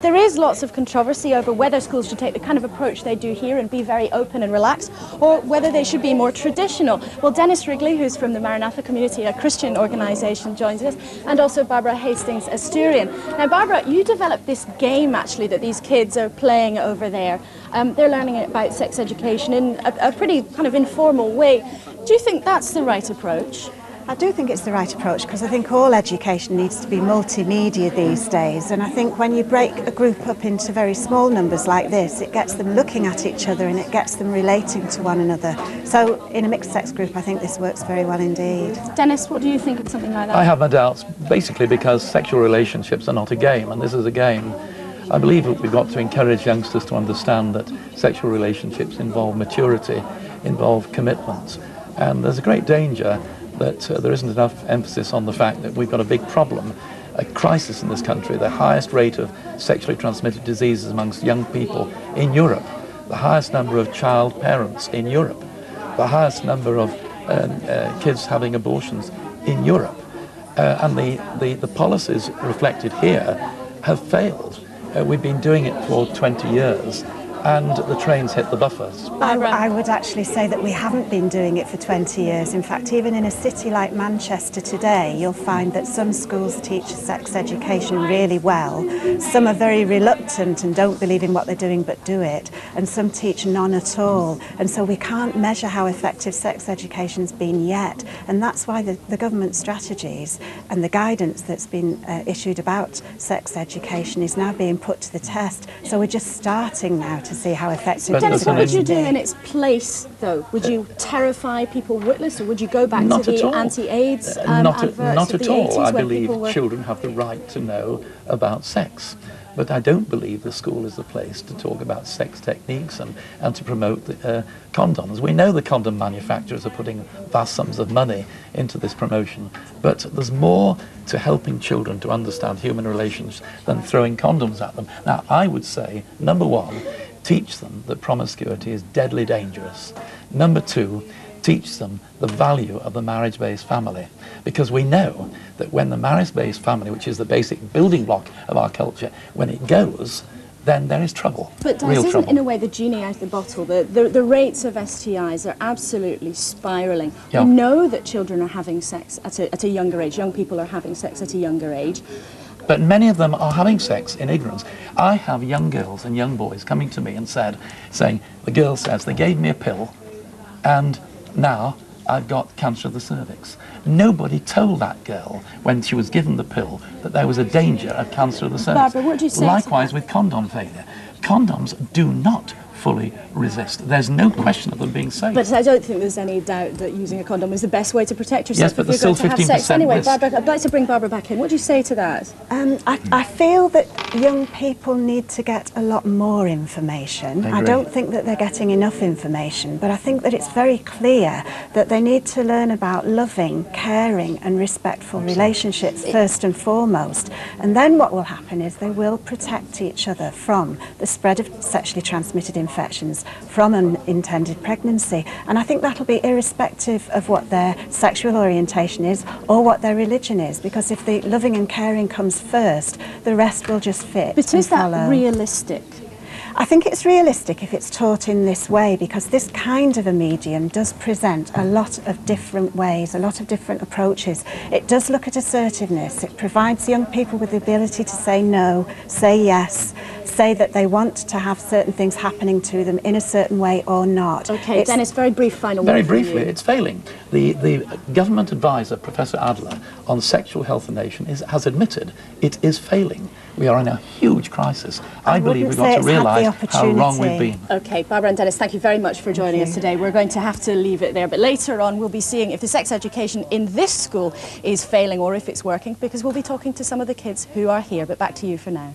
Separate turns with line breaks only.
there is lots of controversy over whether schools should take the kind of approach they do here and be very open and relaxed, or whether they should be more traditional. Well, Denis Wrigley, who's from the Maranatha community, a Christian organisation, joins us, and also Barbara Hastings-Asatourian. Now, Barbara, you developed this game, actually, that these kids are playing over there. They're learning about sex education in a pretty kind of informal way. Do you think that's the right approach?
I do think it's the right approach, because I think all education needs to be multimedia these days, and I think when you break a group up into very small numbers like this, it gets them looking at each other and it gets them relating to one another. So in a mixed sex group I think this works very well indeed.
Dennis, what do you think of something like that?
I have my doubts, basically because sexual relationships are not a game, and this is a game. I believe that we've got to encourage youngsters to understand that sexual relationships involve maturity, involve commitment, and there's a great danger that there isn't enough emphasis on the fact that we've got a big problem, a crisis in this country, the highest rate of sexually transmitted diseases amongst young people in Europe, the highest number of child parents in Europe, the highest number of kids having abortions in Europe. And the policies reflected here have failed. We've been doing it for 20 years. And the trains hit the buffers.
I would actually say that we haven't been doing it for 20 years. In fact, even in a city like Manchester today, you'll find that some schools teach sex education really well. Some are very reluctant and don't believe in what they're doing but do it. And some teach none at all. And so we can't measure how effective sex education's been yet. And that's why the government strategies and the guidance that's been issued about sex education is now being put to the test. So we're just starting now to see how effective it is.
Dennis, what would you do in its place, though? Would you terrify people witless, or would you go back
not
to the anti-AIDS
not at all. I
where
believe children have the right to know about sex. But I don't believe the school is the place to talk about sex techniques and to promote condoms. We know the condom manufacturers are putting vast sums of money into this promotion, but there's more to helping children to understand human relations than throwing condoms at them. Now, I would say, number one, teach them that promiscuity is deadly dangerous. Number two, teach them the value of the marriage-based family, because we know that when the marriage-based family, which is the basic building block of our culture, when it goes, then there is trouble.
But
real
isn't
trouble.
in a way the genie out of the bottle? The rates of STIs are absolutely spiralling.
Yeah.
We know that children are having sex at a younger age. Young people are having sex at a younger age.
But many of them are having sex in ignorance. I have young girls and young boys coming to me and saying, the girl says, they gave me a pill and now I've got cancer of the cervix. Nobody told that girl when she was given the pill that there was a danger of cancer of the cervix.
Barbara, what do you say?
Likewise with condom failure. Condoms do not fully resist. There's no question of them being safe.
But I don't think there's any doubt that using a condom is the best way to protect yourself.
Yes, but
if
there's
you're
still
going to have
15%
sex. Anyway,
risk.
Barbara, I'd like to bring Barbara back in. What do you say to that?
I feel that young people need to get a lot more information. I don't think that they're getting enough information, but I think that it's very clear that they need to learn about loving, caring and respectful relationships first and foremost. And then what will happen is they will protect each other from the spread of sexually transmitted infections, from unintended pregnancy. And I think that'll be irrespective of what their sexual orientation is or what their religion is, because if the loving and caring comes first, the rest will just fit.
But is that realistic?
I think it's realistic if it's taught in this way, because this kind of a medium does present a lot of different ways, a lot of different approaches. It does look at assertiveness. It provides young people with the ability to say no, say yes, say that they want to have certain things happening to them in a certain way or not.
Okay, Dennis, very brief final word.
Very briefly, it's failing. The government advisor, Professor Adler, on sexual health in the nation has admitted it is failing. We are in a huge crisis. I believe we've got to realise how wrong we've been.
Okay, Barbara and Dennis, thank you very much for joining us today. We're going to have to leave it there, but later on we'll be seeing if the sex education in this school is failing or if it's working, because we'll be talking to some of the kids who are here. But back to you for now.